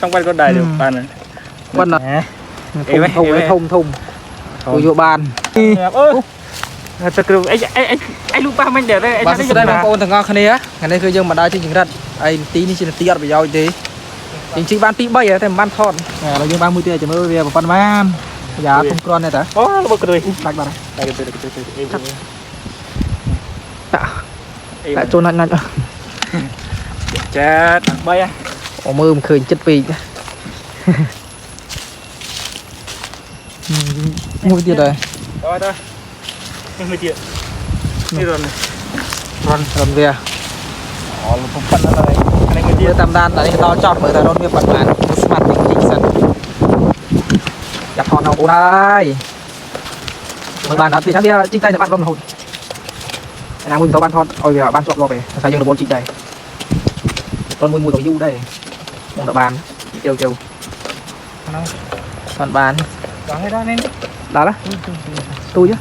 trong quanh con đài được bàn này quanh này thùng vô bàn anh lúc ba mình để đây bạn sẽ đây bằng ôn thằng ngon khăn á ngày nayคือយើងមកដល់ជាចង្រិតហើយទីនេះជាទីអត់ប្រយោជន៍ទេជាងជីបានទី3តែមិនបានថតហើយយើងបានមួយទៀតចាំមើលវាប៉ុណ្ណបានយ៉ាធំក្រន់នេះតាអូបើគ្រឿយដាច់បាត់ហើយតែចូលណាច់ចាត់3អូមើលមិនឃើញចិត្តពេកមួយទៀតហើយទៅមួយទៀតនេះរនវាអូលំប៉ុណ្ណឹងហើយនេះមួយទៀតតាមដានតែនេះដល់ចប់មើលតែរនវាបាត់បានស្មាត់តិចសិនចាប់ថតនៅអូនហើយមើលបានអត់ពីថាវាជីកតែបាត់រនរហូតណាមួយទៅបានថតឲ្យវាបានជាប់លាប់ទេតែយើងរវល់ជីកដែររនមួយទៅយូរដែរមកដល់បានជើហ្នឹងបានដល់ហើយដល់នេះដល់ទូច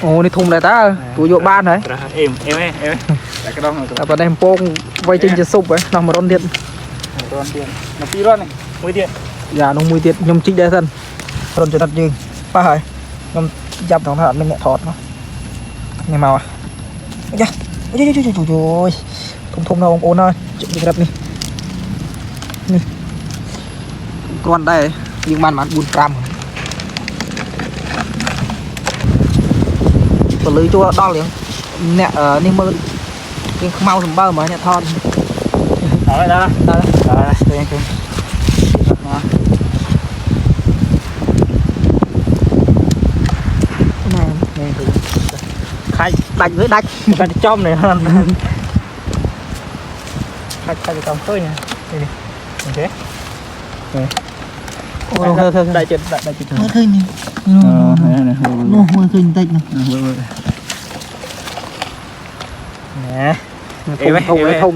អូនេះធំដែរតើទូយកបានហើយអេមតែក្តងតែប៉ុណ្ណេះពងវៃចេញជាស៊ុបហ៎នោះ1រនទៀតនៅ2រនមួយទៀតយ៉ានោះមួយទៀតខ្ញុំជីកដែរសិនរនចរិតយើងប៉ះហើយខ្ញុំចាប់ត្រង់ថាអត់មានអ្នកថតនោះនេះមកយ៉ាយយធំណាស់បងប្អូនអើយចរិតនេះគ្រាន់ដែរយើងបាន4 5បលឺចូលដល់យើងអ្នកនេះមើលគេខ្មៅសម្បើមើលអ្នកថតដល់ទេឃើញខាច់ដាច់វាដាច់ចំនេះខាច់ចំឃើញនេះអូខេអូដាច់ចិត្តមើលឃើញនេះនោះមើលឃើញបន្តិចណាធំ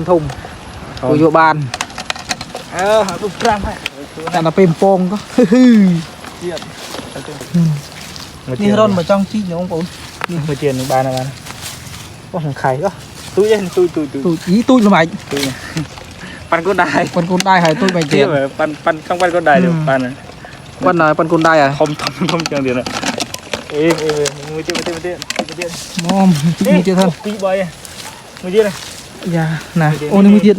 ទៅយកបានពុក5ហើយតែដល់ពេលពងក៏ទៀតនេះរនមកចង់ជីកបងប្អូននេះមួយទៀតនឹងបានអូសង្ខៃទូចទូចល្មិចប៉ាន់កូនដែរហើយទូចបែបទៀតប៉ាន់ក្នុងប៉ាន់កូនដែរđượcប៉ាន់ប៉ាន់កូនដែរហ៎ធំចឹងទៀតមួយទៀតមកមួយទៀតហ្នឹង2 3មួយទៀតយ៉ាណាអូនេះមួយទៀត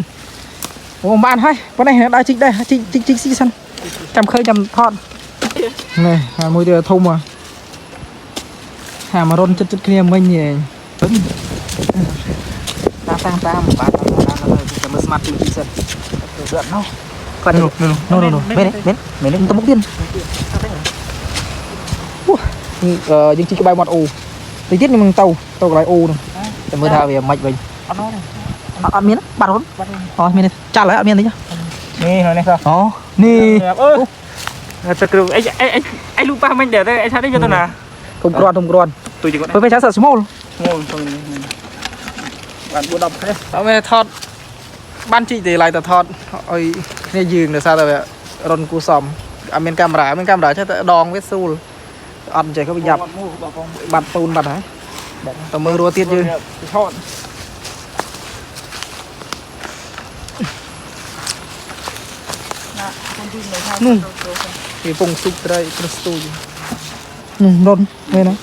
អូបានហើយប៉ុណ្ណេះដល់ជីកដែរជីកស៊ីសិនចាំឃើញចាំថតនេះហើយមួយទៀតធំហ៎ហាមករនចិត្តគ្នាមិញហ៎តាមបានចាំមើលស្មាត់ជីកសិនរត់ណោះគាត់នោះមែនទៅមុខទៀតនេះយើងជីកក្បែរមាត់អូតិចទៀតខ្ញុំនឹងទៅកន្លែងអូនោះតែមើលថាវាមិនវិញអត់មានបាត់រុនអូមានចាល់ហើយអត់មានទេនេះនេះអូនេះតែគ្រូអីលូប៉ះមិញដែរអីថានេះយកទៅណាធំក្រាន់ទូចគាត់ពេលចាស់ស្មូលបាន4 10ខែអត់មានថតបានជីកទេឡើយតែថតឲ្យគ្នាយើងដោយសារតែរុនគូសំអត់មានកាមេរ៉ាចេះតែដងវាស៊ូលអត់ចេះក៏វាយ៉ាប់បាត់ពូនបាត់ហើយតើមើលរੂទៀតយើងថតនោះគេពងស៊ុបត្រីគ្រីស្ទូនោះរុនមែនណា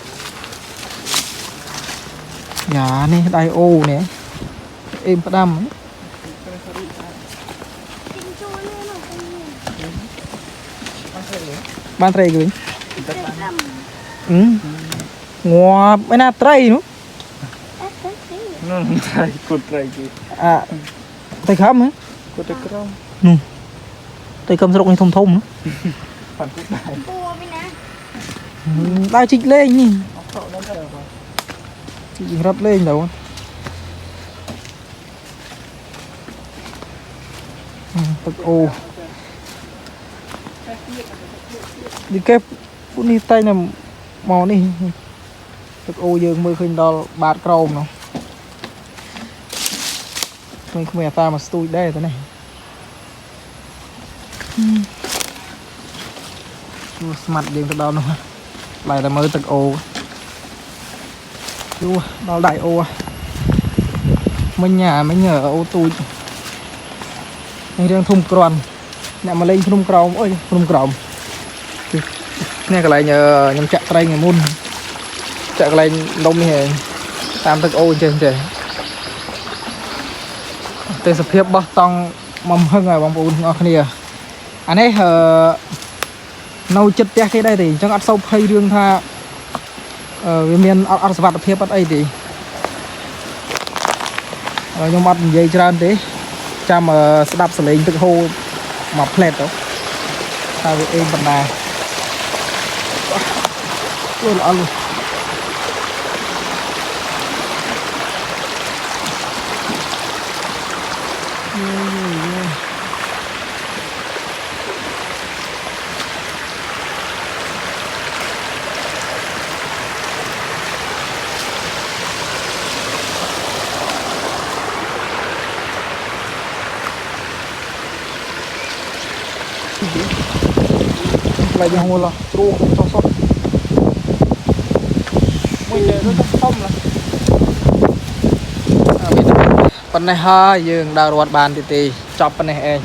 យ៉ានេះដៃអូនេះអេមផ្ដាំបានត្រីគេវិញងាប់ឯណាត្រីនោះត្រីគូត្រីគេត្រីខំហ៎គូត្រីក្រមនោះត្រីខំស្រុកនេះធំណាបានគូដែរដើរជីកលេងនេះជីករត់លេងđâuទឹកអូđi kép cũng đi tay nè màu nàyទឹកអូយើងមើលឃើញដល់បាតក្រោមនោះគ្មានតាមកស្ទូចដែរទៅនេះស្មាត់យើងទៅដល់នោះlại là mớiទឹកអូដល់ដៃអូមិញញ៉ើអូទូចនេះរឿងធំក្រាន់ nè mà lên phun còng ơi phun còng nè cái này nhờ nhầm chạy tay ngày môn chạy cái này đông này tam thức ô trên trời tên sập hiệp bó tông mầm hơn rồi bóng bùn ngọt nè anh ấy nấu chất té cái đây thì chẳng ăn sâu hay riêng tha vì miền ăn sập hiệp bắt ấy thì nhưng mà dây trơn thế chăm đạp xử lýទឹកhô mà plate đó sao vậy em phần này luôn ăn luôn lại đi mua là trua cho sót mua chơi nó trong phong là phần này ha dương đào ruột bàn thì chọc phần này em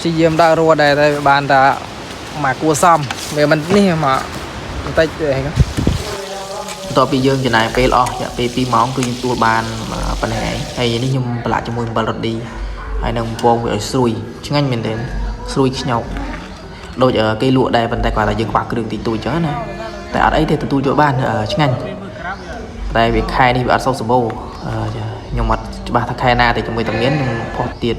si dương đào ruột đây đây bàn ta mà cua xăm về mình ní mà tay nàyต่อไปយើងចំណាយពេលអស់រយៈពេល2ម៉ោងគឺយើងទួលបានប៉ុណ្ណេះឯងហើយនេះខ្ញុំប្រឡាក់ជាមួយអំបិលរ៉ូឌីហើយនឹងពងវាឲ្យស្រួយឆ្ងាញ់មែនទែនស្រួយខ្ញោកដូចគេលក់ដែរប៉ុន្តែគាត់ថាយើងខ្វះគ្រឿងតិចតួចចឹងណាតែអត់អីទេទទួលយកបានឆ្ងាញ់តែវាខែនេះវាអត់សូវសម្បូរខ្ញុំអត់ច្បាស់ថាខែណាតែជាមួយតាមានខ្ញុំផុសទៀត